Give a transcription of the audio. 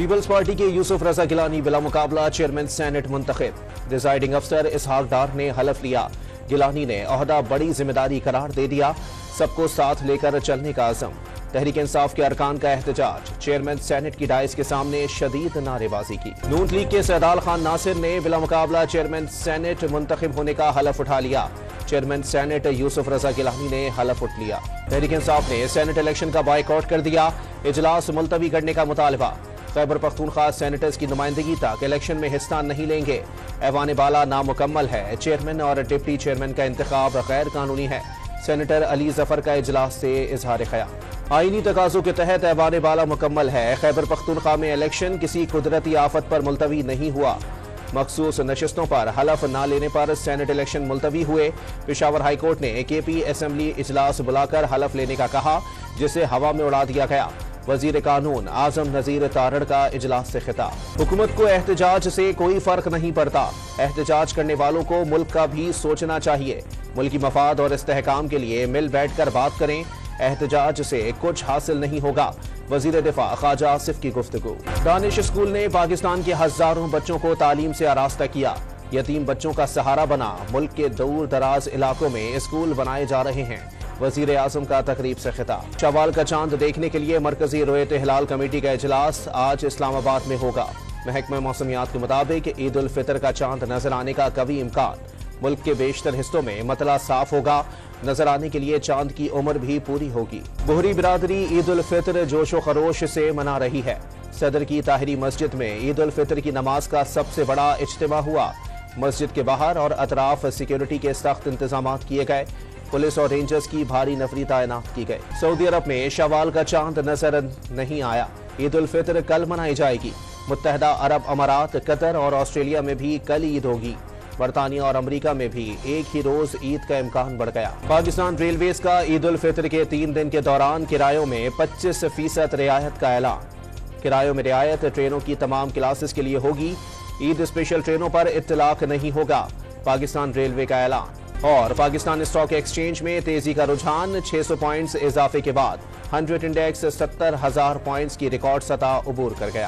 Peoples party کے یوسف رضا گیلانی بلا مقابلہ چیئرمین سینٹ منتخب۔ ریزائڈنگ افسر اسحاق ڈار نے حلف لیا۔ گیلانی نے عہدہ بڑی ذمہ داری قرار دے دیا، سب کو ساتھ لے کر چلنے کا عزم۔ تحریک انصاف کے ارکان کا احتجاج، چیئرمین سینٹ کی ڈائز کے سامنے شدید نعرے بازی کی۔ نون لیگ کے سیدال خان ناصر نے بلا مقابلہ چیئرمین سینٹ منتخب ہونے کا حلف اٹھا لیا۔ چیئرمین سینٹ یوسف رضا گیلانی نے حلف اٹھ لیا۔ تحریک انصاف نے سینٹ الیکشن کا بائیکاٹ کر دیا، اجلاس ملتوی کرنے کا مطالبہ۔ خیبر پختونخوا سینیٹرز کی نمائندگی تک الیکشن میں حصہ نہیں لیں گے۔ ایوان بالا نامکمل ہے، چیئرمین اور ڈپٹی چیئرمین کا انتخاب غیر قانونی ہے۔ سینیٹر علی ظفر کا اجلاس سے اظہار خیال۔ آئینی تقاضوں کے تحت ایوان بالا مکمل ہے، خیبر پختونخوا میں الیکشن کسی قدرتی آفت پر ملتوی نہیں ہوا۔ مخصوص نشستوں پر حلف نہ لینے پر سینٹ الیکشن ملتوی ہوئے۔ پشاور ہائی کورٹ نے کے پی اسمبلی اجلاس بلا کر حلف لینے کا کہا، جسے ہوا میں اڑا دیا گیا۔ وزیر قانون اعظم نذیر تارڑ کا اجلاس سے خطاب۔ حکومت کو احتجاج سے کوئی فرق نہیں پڑتا، احتجاج کرنے والوں کو ملک کا بھی سوچنا چاہیے۔ ملکی مفاد اور استحکام کے لیے مل بیٹھ کر بات کریں، احتجاج سے کچھ حاصل نہیں ہوگا۔ وزیر دفاع خواجہ آصف کی گفتگو۔ دانش اسکول نے پاکستان کے ہزاروں بچوں کو تعلیم سے آراستہ کیا، یتیم بچوں کا سہارا بنا۔ ملک کے دور دراز علاقوں میں اسکول بنائے جا رہے ہیں۔ وزیر اعظم کا تقریب سے خطاب۔ شوال کا چاند دیکھنے کے لیے مرکزی رویت ہلال کمیٹی کا اجلاس آج اسلام آباد میں ہوگا۔ محکمہ موسمیات کے مطابق عید الفطر کا چاند نظر آنے کا قوی امکان۔ ملک کے بیشتر حصوں میں مطلع صاف ہوگا، نظر آنے کے لیے چاند کی عمر بھی پوری ہوگی۔ بحری برادری عید الفطر جوش و خروش سے منا رہی ہے۔ صدر کی طاہری مسجد میں عید الفطر کی نماز کا سب سے بڑا اجتماع ہوا۔ مسجد کے باہر اور اطراف سیکیورٹی کے سخت انتظامات کیے گئے۔ پولیس اور رینجرز کی بھاری نفری تعینات کی گئی۔ سعودی عرب میں شوال کا چاند نظر نہیں آیا۔ عید الفطر کل منائی جائے گی۔ متحدہ عرب امارات، قطر اور آسٹریلیا میں بھی کل عید ہوگی۔ برطانیہ اور امریکہ میں بھی ایک ہی روز عید کا امکان بڑھ گیا۔ پاکستان ریلویز کا عید الفطر کے 3 دن کے دوران کرایوں میں 25% رعایت کا اعلان۔ کرایوں میں رعایت ٹرینوں کی تمام کلاسز کے لیے ہوگی۔ عید اسپیشل ٹرینوں پر اطلاق نہیں ہوگا، پاکستان ریلوے کا اعلان۔ اور پاکستان اسٹاک ایکسچینج میں تیزی کا رجحان، 600 پوائنٹس اضافے کے بعد 100 انڈیکس 70,000 پوائنٹس کی ریکارڈ سطح عبور کر گیا۔